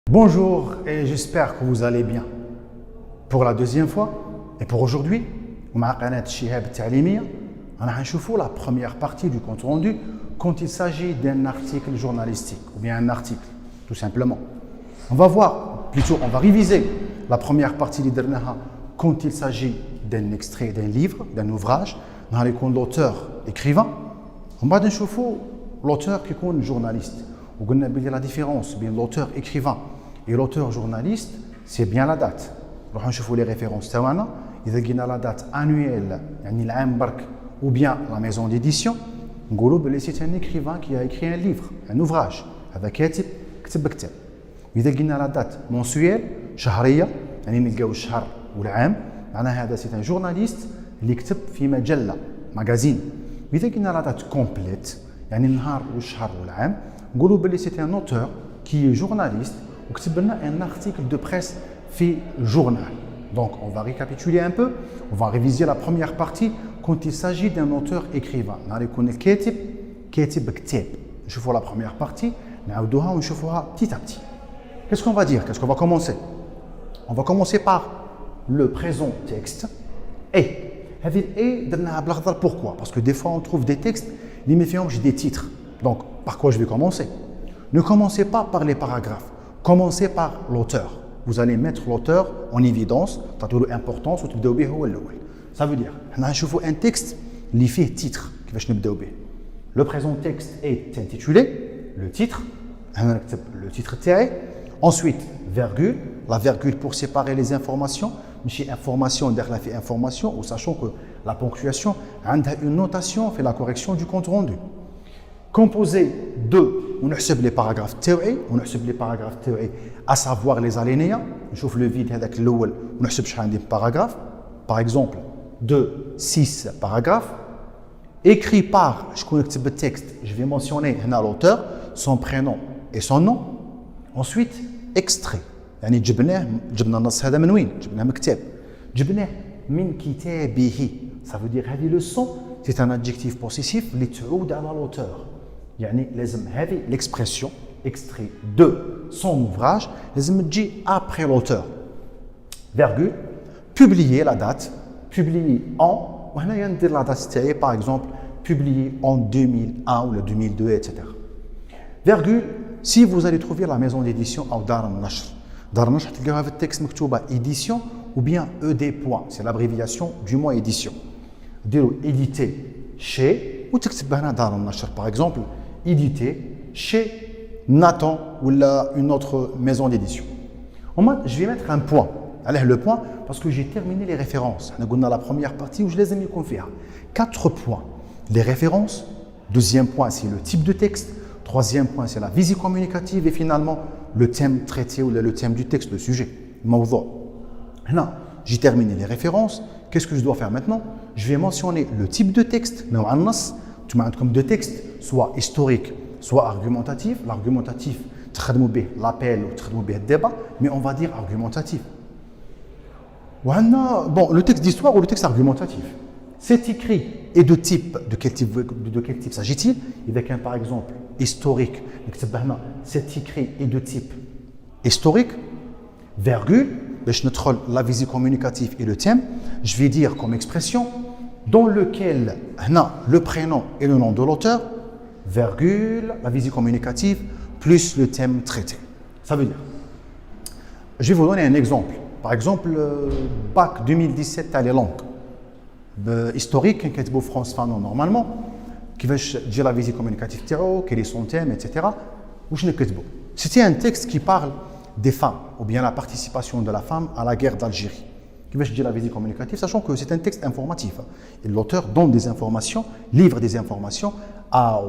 Bonjour et j'espère que vous allez bien. Pour la deuxième fois et pour aujourd'hui, مع قناة شهاب التعليمية, راح نشوفوا la première partie du compte rendu quand il s'agit d'un article journalistique ou bien un article, tout simplement. On va voir, plutôt on va réviser la première partie اللي درناها quand il s'agit d'un extrait d'un livre, d'un ouvrage, نهار يكون l'auteur écrivain. ومن بعد نشوفوا l'auteur qui يكون journaliste. وقلنا بلي la différence بين l'auteur écrivain et l'auteur journaliste, c'est bien la date. نروحوا نشوفوا les références تاعنا. إذا قلنا la date annuelle, يعني العام برك, ou bien la maison d'édition, نقولوا بلي c'est un écrivain qui a écrit un livre, un ouvrage. هذا كاتب كتب كتاب. وإذا قلنا la date mensuelle, شهرية, يعني نلقاو الشهر والعام, معناها هذا c'est un journaliste اللي كتب في مجلة, magazine. وإذا قلنا la date complète, يعني النهار والشهر والعام, نقولوا بلي c'est un auteur qui est journaliste وكتب لنا un article de presse في journal. Donc on va récapituler un peu, on va réviser la première partie quand il s'agit d'un auteur écrivain. نهار يكون الكاتب كاتب كتاب. نشوفوا la première partie, نعاودوها ونشوفوها petit à petit. Qu'est-ce qu'on va dire? Qu'est-ce qu'on va commencer? On va commencer par le présent texte et. هذه الاي درناها بالاخضر. Pourquoi? Parce que des fois on trouve des textes اللي ما فيهمش des titres. Donc par quoi je vais commencer? Ne commencez pas par les paragraphes. Commencez par l'auteur. Vous allez mettre l'auteur en évidence, تعطوا له importance وتبداو به هو الاول. Ça veut dire حنا نشوفوا un texte اللي فيه titre كيفاش نبداو به. Le présent texte est intitulé, le titre, انا نكتب le titre تاعي. Ensuite, virgule, la virgule pour séparer les informations, ماشي information داخله في information, ou sachant que la ponctuation عندها une notation fait la correction du compte rendu. Composé de, ونحسب les paragraphes تاعي, ونحسب les paragraphes تاعي, à savoir les alinéas. نشوف le vide هذاك الاول ونحسب شحال عندي paragraphes. Par exemple, de 6 paragraphes. Écrit par, شكون كتب التكست, je vais mentionner هنا l'auteur, son prénom et son nom. Ensuite, extrait. يعني جبنا النص هذا من وين؟ جبناه من كتاب. جبناه من كتابه. Ça veut dire هذه leçon, c'est un adjectif possessif اللي تعود على l'auteur. يعني لازم هذه l'expression extrait de son ouvrage لازم تجي après l'auteur. Virgule, publier la date, publier en, وهنا ندير la date تاعي par exemple publié en 2001 ou le 2002 etc. Virgule, si vous allez trouver la maison d'édition ou دار النشر. دار النشر تلقاوها في التكست مكتوبه édition ou bien ED. C'est l'abréviation du mot édition. ديروا édité chez وتكتب هنا دار النشر. Par exemple, édité chez Nathan ou une autre maison d'édition. Je vais mettre un point. Allez, le point, parce que j'ai terminé les références. On a la première partie où je les ai mis comme faire. 4 points. Les références. Deuxième point, c'est le type de texte. Troisième point, c'est la visée communicative. Et finalement, le thème traité ou le thème du texte, le sujet. Là, j'ai terminé les références. Qu'est-ce que je dois faire maintenant? Je vais mentionner le type de texte. Comme de texte, soit historique, soit argumentatif. L'argumentatif, l'appel ou le débat, mais on va dire argumentatif. Bon, le texte d'histoire ou le texte argumentatif. C'est écrit et de type, de quel type s'agit-il? Avec un par exemple historique, c'est écrit et de type historique, virgule, la visée communicative et le thème, je vais dire comme expression, dans lequel le prénom et le nom de l'auteur, virgule, la visée communicative, plus le thème traité. Ça veut dire, je vais vous donner un exemple. Par exemple, bac 2017 à les langues. Historique, qui est France Fanon normalement, qui va dire la visée communicative, quel est son thème, etc. C'était un texte qui parle des femmes, ou bien la participation de la femme à la guerre d'Algérie. Qui va dire la visée communicative, sachant que c'est un texte informatif. Et l'auteur donne des informations, livre des informations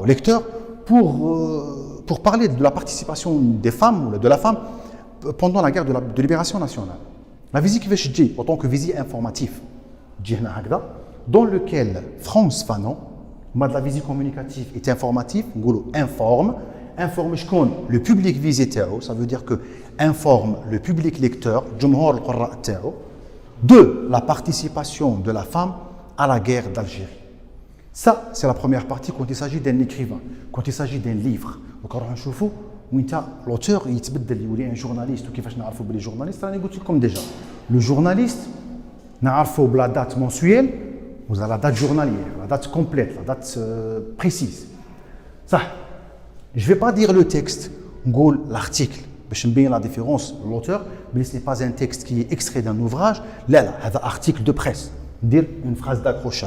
au lecteur pour parler de la participation des femmes ou de la femme pendant la guerre de libération nationale. La visée qui va dire, en tant que visée informative, dans lequel France Fanon, la visée communicative est informative, informe le public visé, ça veut dire que informe le public lecteur, de la participation de la femme à la guerre d'Algérie. Ça, c'est la première partie quand il s'agit d'un écrivain, quand il s'agit d'un livre. Donc, l'auteur, il est un journaliste. Les journalistes, comme déjà. Le journaliste, la date mensuelle, vous avez la date journalière, la date complète, la date précise. Ça, je ne vais pas dire le texte, l'article. Je vais bien la différence, l'auteur, mais ce n'est pas un texte qui est extrait d'un ouvrage. Là, c'est un article de presse. Dire une phrase d'accroche.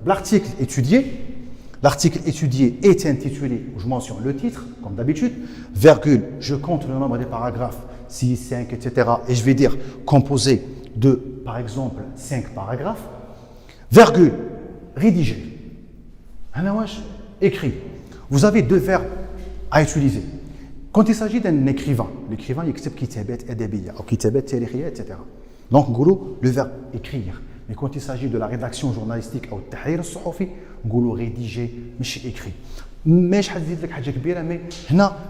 L'article étudié. L'article étudié est intitulé, je mentionne le titre, comme d'habitude, virgule, je compte le nombre des paragraphes, 6, 5, etc. Et je vais dire composé de, par exemple, 5 paragraphes, virgule, rédigé. Écrit. Vous avez 2 verbes à utiliser. Quand il s'agit d'un écrivain, l'écrivain il écrit kitabat adabiyya ou kitabat tarikhiyya, etc. Donc, le verbe écrire. Mais quand il s'agit de la rédaction journalistique ou tahrir al-suhufi, on rédiger, mais écrit. Mais je vais dire quelque chose de كبيرة, mais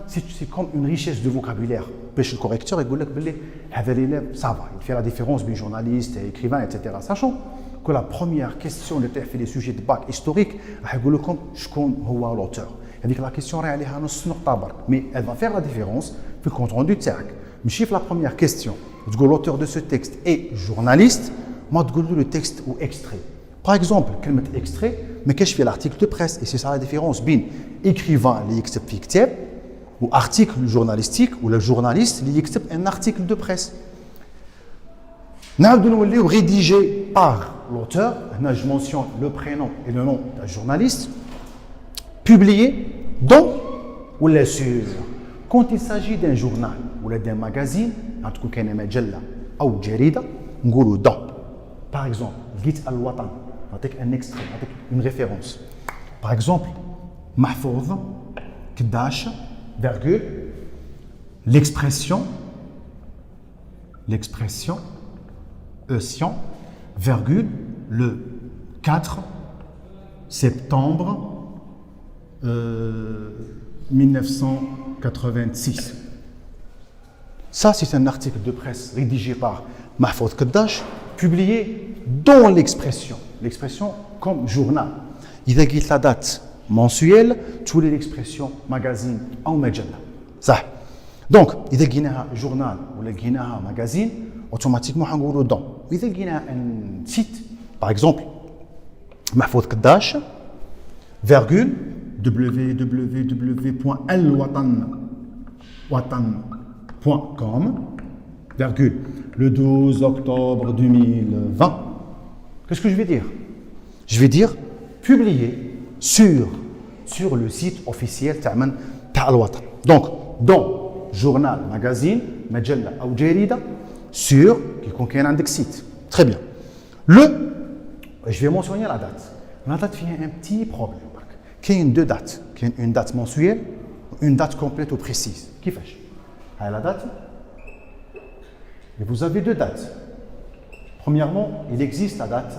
c'est comme une richesse de vocabulaire. Le correcteur il dit que ça va, il fait la différence entre journaliste et écrivain, etc. Sachant que la première question de fait les sujets de bac historique, il dit لكم شكون هو l'auteur. C'est-à-dire que la question عليها نص نقطة برك, mais elle va faire la différence في le compte rendu تاعك. ماشي في la première question. L'auteur de ce texte est journaliste. Moi, le texte ou extrait. Par exemple, quel extrait, mais qu'est-ce que je fais l'article de presse? Et c'est ça la différence. Bien, écrivain, l'écrivain, ou article journalistique, ou le journaliste, l'écrivain, un article de presse. Nous rédigé par l'auteur, je mentionne le prénom et le nom d'un journaliste, publié dans ou la sur. Quand il s'agit d'un journal ou d'un magazine, en tout cas, un majalla ou jarida, on dit dans. Par exemple, Git al-Watan, un extrait, une référence. Par exemple, Mahfouz, Kdash, virgule, l'expression, virgule, le 4 septembre 1986. Ça, c'est un article de presse rédigé par Mahfouz Kdash, publié dans l'expression comme journal. Il y a la date mensuelle, tous les l'expression magazine ou majalla. Ça. Donc, il y a un journal ou un magazine, automatiquement on va dedans. Il y a un site, par exemple, Mahfouz Kdash, virgule, www.alwatan.com, virgule, le 12 octobre 2020. Qu'est-ce que je vais dire? Je vais dire publié sur le site officiel Al-Watan. Donc, dans journal, magazine, majalla ou jarida, sur qui contient un site. Très bien. Je vais mentionner la date. La date fait un petit problème. Il y a 2 dates. Il y a une date mensuelle, une date complète ou précise. Qui fait? La date. Et vous avez 2 dates. Premièrement, il existe la date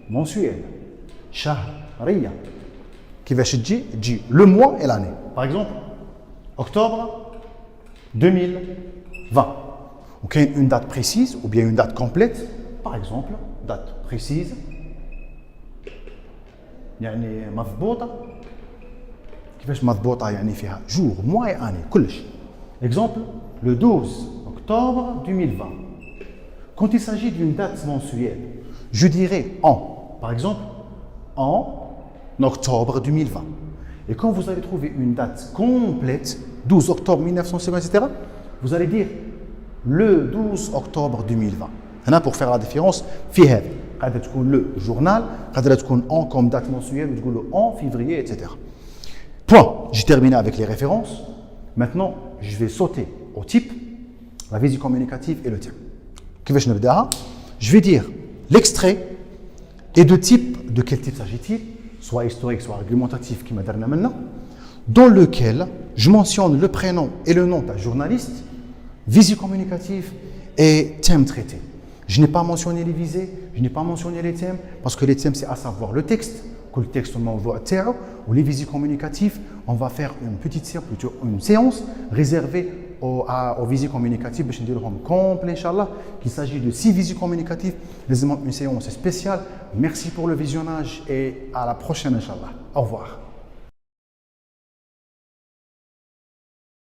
mensuelle, shahriya, qui va dire le mois et l'année. Par exemple, octobre 2020. Donc, il y a une date précise ou bien une date complète. Par exemple, date précise. يعني مضبوطة. كيفاش مضبوطة يعني فيها jour, mois et année, كلش. Exemple, le 12 octobre 2020. Quand il s'agit d'une date mensuelle, je dirais en, par exemple, en octobre 2020. Et quand vous allez trouver une date complète, 12 octobre 1950, etc., vous allez dire le 12 octobre 2020. Pour faire la différence, le journal, en comme date mensuelle, en février, etc. Point. J'ai terminé avec les références. Maintenant, je vais sauter au type, la visée communicative et le thème. Je vais dire l'extrait et de type, de quel type s'agit-il? Soit historique, soit argumentatif, qui m'a donné maintenant, dans lequel je mentionne le prénom et le nom d'un journaliste, visée communicative et thème traité. Je n'ai pas mentionné les visées, je n'ai pas mentionné les thèmes, parce que les thèmes, c'est à savoir le texte, que le texte, on envoie à terre, ou les visies communicatives, on va faire une petite séance, plutôt une séance réservée aux visies communicatives, باش نديروهم complet Inch'Allah, qu'il s'agit de 6 visies communicatives, les une séance spéciale. Merci pour le visionnage et à la prochaine Inch'Allah. Au revoir.